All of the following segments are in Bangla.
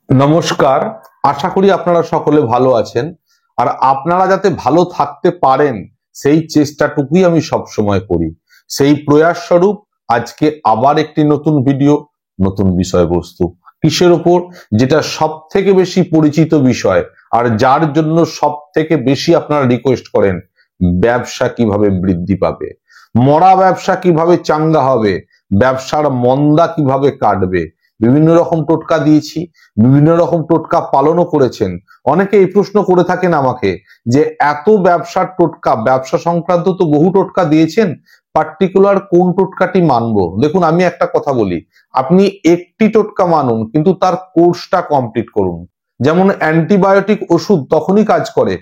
নমস্কার। আশা করি আপনারা সকলে ভালো আছেন। আর আপনারা যাতে ভালো থাকতে পারেন সেই চেষ্টাটুকুই আমি সব সময় করি। সেই প্রয়াস স্বরূপ আজকে আবার একটি নতুন ভিডিও, নতুন বিষয়বস্তু। কিসের উপর? যেটা সব থেকে বেশি পরিচিত বিষয় আর যার জন্য সব থেকে বেশি আপনারা রিকোয়েস্ট করেন, ব্যবসা কিভাবে বৃদ্ধি পাবে, মরা ব্যবসা কিভাবে চাঙ্গা হবে, ব্যবসার মন্দা কিভাবে কাটবে। বিভিন্ন রকম টোটকা দিয়েছি, বিভিন্ন রকম টোটকা পালনও করেছেন। অনেকে এই প্রশ্ন করে থাকেন আমাকে যে এত ব্যবসার টোটকা, ব্যবসা সংক্রান্ত তো বহু টোটকা দিয়েছেন, পার্টিকুলার কোন টোটকাটি মানবো? দেখুন, আমি একটা কথা বলি, আপনি একটি টোটকা মানুন কিন্তু তার কোর্সটা কমপ্লিট করুন। যেমন অ্যান্টিবায়োটিক ওষুধ তখনই কাজ করে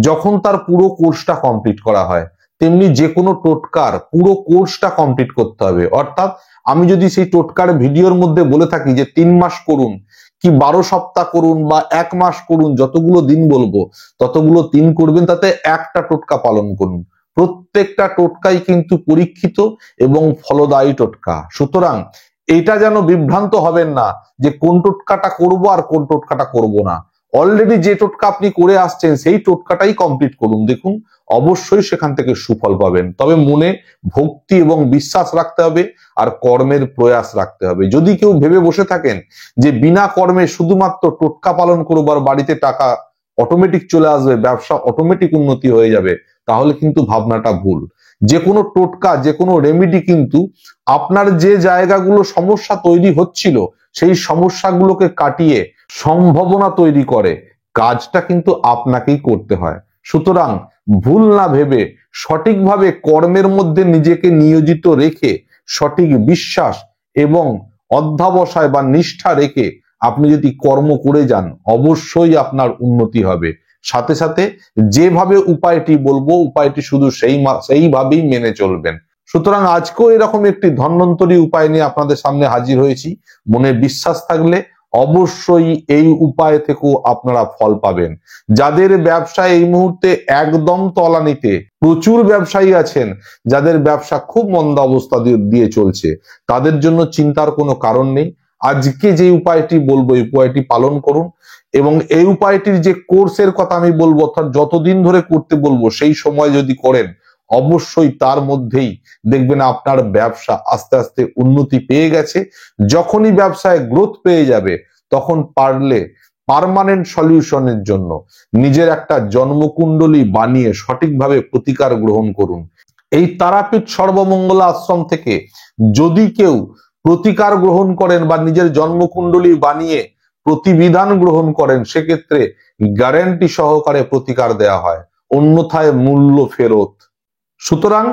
যখন তার পুরো কোর্সটা কমপ্লিট করা হয়, তেমনি যে কোনো টোটকার পুরো কোর্সটা কমপ্লিট করতে হবে। অর্থাৎ আমি যদি সেই টোটকার ভিডিওর মধ্যে বলে থাকি যে 3 মাস করুন কি 12 সপ্তাহ করুন বা 1 মাস করুন, যতগুলো দিন বলবো ততগুলো দিন করবেন, তাতে একটা টোটকা পালন করুন। প্রত্যেকটা টোটকাই কিন্তু পরীক্ষিত এবং ফলদায়ী টোটকা। সুতরাং এটা যেন বিভ্রান্ত হবেন না যে কোন টোটকাটা করব আর কোন টোটকাটা করব না। অলরেডি যে টোটকা আপনি করে আসছেন সেই টোটকাটাই কমপ্লিট করুন, দেখুন অবশ্যই সেখান থেকে সুফল পাবেন। তবে মনে ভক্তি এবং বিশ্বাস রাখতে হবে আর কর্মের প্রয়াস রাখতে হবে। যদি কেউ ভেবে বসে থাকেন যে বিনা কর্মে শুধুমাত্র টোটকা পালন করবো আর বাড়িতে টাকা অটোমেটিক চলে আসবে, ব্যবসা অটোমেটিক উন্নতি হয়ে যাবে, তাহলে কিন্তু ভাবনাটা ভুল। যে কোনো টোটকা, যে কোনো রেমেডি কিন্তু আপনার যে জায়গাগুলো সমস্যা তৈরি হচ্ছিল সেই সমস্যাগুলোকে কাটিয়ে সম্ভাবনা তৈরি করে। কাজটা কিন্তু আপনাকেই করতে হয়। সুতরাং ভুল না ভেবে সঠিকভাবে কর্মের মধ্যে নিজেকে নিয়োজিত রেখে সঠিক বিশ্বাস এবং অধ্যাবসায় বা নিষ্ঠা রেখে আপনি যদি কর্ম করে যান, অবশ্যই আপনার উন্নতি হবে। সাথে সাথে যেভাবে উপায়টি বলবো, উপায়টি শুধু সেইভাবেই মেনে চলবেন। সুতরাং আজকেও এরকম একটি ধন্বন্তরী উপায় নিয়ে আপনাদের সামনে হাজির হয়েছি। মনে বিশ্বাস থাকলে অবশ্যই এই উপায় থেকেও আপনারা ফল পাবেন। যাদের ব্যবসায় এই মুহূর্তে একদম তলানিতে, প্রচুর ব্যবসায়ী আছেন যাদের ব্যবসা খুব মন্দা অবস্থা দিয়ে চলছে, তাদের জন্য চিন্তার কোনো কারণ নেই। আজকে যে উপায়টি বলবো এই উপায়টি পালন করুন এবং এই উপায়টির যে কোর্সের কথা আমি বলবো, অর্থাৎ যতদিন ধরে করতে বলবো সেই সময় যদি করেন, অবশ্যই তার মধ্যেই দেখবেন আপনার ব্যবসা আস্তে আস্তে উন্নতি পেয়ে গেছে। যখনই ব্যবসায় গ্রোথ পেয়ে যাবে তখন পারলে পার্মানেন্ট সলিউশনের জন্য নিজের একটা জন্মকুণ্ডলী বানিয়ে সঠিকভাবে প্রতিকার গ্রহণ করুন। এই তারাপীঠ সর্বমঙ্গলা আশ্রম থেকে যদি কেউ প্রতিকার গ্রহণ করেন বা নিজের জন্মকুণ্ডলী বানিয়ে প্রতিবিধান গ্রহণ করেন, সেক্ষেত্রে গ্যারান্টি সহকারে প্রতিকার দেয়া হয়, অন্যথায় মূল্য ফেরত। সুতরাং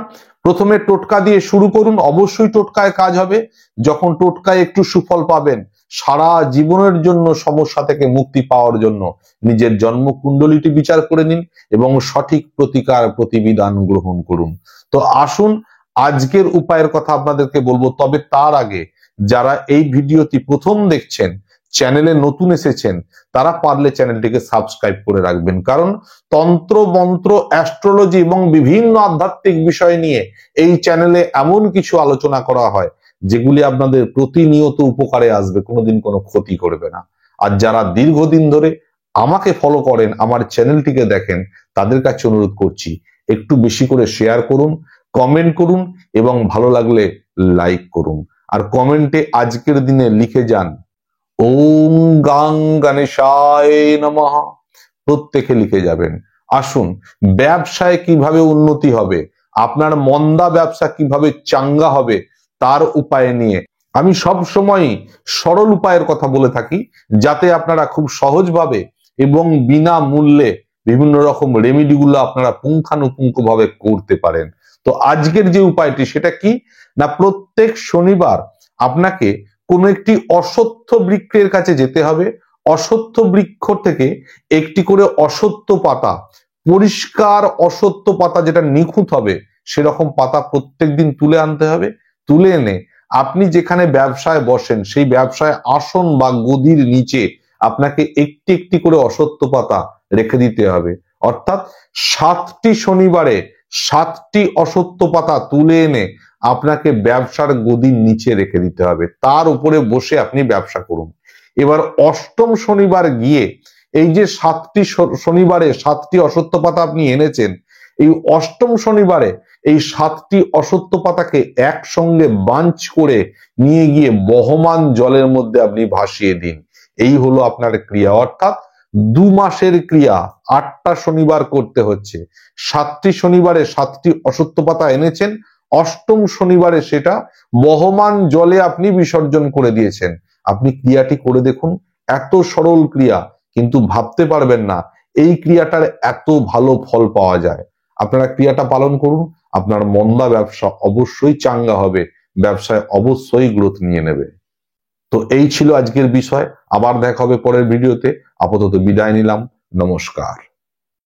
প্রথমে টোটকা দিয়ে শুরু করুন, অবশ্যই টোটকায় কাজ হবে। যখন টোটকায় একটু সুফল পাবেন, সারা জীবনের জন্য সমস্যা থেকে মুক্তি পাওয়ার জন্য নিজের জন্মকুণ্ডলীটি বিচার করে নিন এবং সঠিক প্রতিকার প্রতিবিধান গ্রহণ করুন। তো আসুন আজকের উপায়ের কথা আপনাদেরকে বলবো। তবে তার আগে যারা এই ভিডিওটি প্রথম দেখছেন, চ্যানেলে নতুন এসেছেন, তারা পারলে চ্যানেলটিকে সাবস্ক্রাইব করে রাখবেন। কারণ তন্ত্র মন্ত্র, অ্যাস্ট্রোলজি এবং বিভিন্ন আধ্যাত্মিক বিষয় নিয়ে এই চ্যানেলে এমন কিছু আলোচনা করা হয় যেগুলি আপনাদের প্রতিনিয়ত উপকারে আসবে, কোনোদিন কোনো ক্ষতি করবে না। আর যারা দীর্ঘদিন ধরে আমাকে ফলো করেন, আমার চ্যানেলটিকে দেখেন, তাদের কাছে অনুরোধ করছি একটু বেশি করে শেয়ার করুন, কমেন্ট করুন এবং ভালো লাগলে লাইক করুন। আর কমেন্টে আজকের দিনে লিখে যান ওম গাং গণেশায় নমঃ, প্রত্যেকে লিখে যাবেন। আসুন ব্যবসায় কিভাবে উন্নতি হবে, আপনার মন্দা ব্যবসা কিভাবে চাঙ্গা হবে তার উপায় নিয়ে আমি সব সময় সরল উপায়ের কথা বলে থাকি, যাতে আপনারা খুব সহজভাবে এবং বিনা মূল্যে বিভিন্ন রকম রেমিডিগুলো আপনারা পুঙ্খানুপুঙ্খভাবে করতে পারেন। তো আজকের যে উপায়টি সেটা কি না, প্রত্যেক শনিবার আপনাকে কোনো একটি অশ্বত্থ বৃক্ষের কাছে যেতে হবে। অশ্বত্থ বৃক্ষ থেকে একটি করে অশ্বত্থ পাতা, পরিষ্কার অশ্বত্থ পাতা যেটা নিখুঁত হবে সেরকম পাতা প্রত্যেকদিন তুলে আনতে হবে। তুলে এনে আপনি যেখানে ব্যবসায় বসেন সেই ব্যবসায় আসন বা গদির নিচে আপনাকে একটি একটি করে অশ্বত্থ পাতা রেখে দিতে হবে। অর্থাৎ 7টি শনিবারে 7টি অশ্বত্থ পাতা তুলে এনে আপনাকে ব্যবসার গদির নিচে রেখে দিতে হবে, তার উপরে বসে আপনি ব্যবসা করুন। এবার অষ্টম শনিবার গিয়ে এই যে 7টি শনিবারে 7টি অশ্বত্থ পাতা আপনি এনেছেন, এই অষ্টম শনিবারে এই 7টি অশ্বত্থ পাতাকে একসঙ্গে বাঞ্চ করে নিয়ে গিয়ে বহমান জলের মধ্যে আপনি ভাসিয়ে দিন। এই হলো আপনার ক্রিয়া, অর্থাৎ 2 মাসের ক্রিয়া, 8টা শনিবার করতে হচ্ছে। 7টি শনিবারে 7টি অশ্বত্থ পাতা এনেছেন, অষ্টম শনিবারে সেটা বহমান জলে আপনি বিসর্জন করে দিয়েছেন। আপনি ক্রিয়াটি করে দেখুন, এত সরল ক্রিয়া, কিন্তু ভাবতে পারবেন না এই ক্রিয়াটার এত ভালো ফল পাওয়া যায়। আপনারা ক্রিয়াটা পালন করুন, আপনার মন্দা ব্যবসা অবশ্যই চাঙ্গা হবে, ব্যবসায় অবশ্যই গ্রোথ নিয়ে নেবে। তো এই ছিল আজকের বিষয়, আবার দেখা হবে পরের ভিডিওতে। আপাতত বিদায় নিলাম, নমস্কার।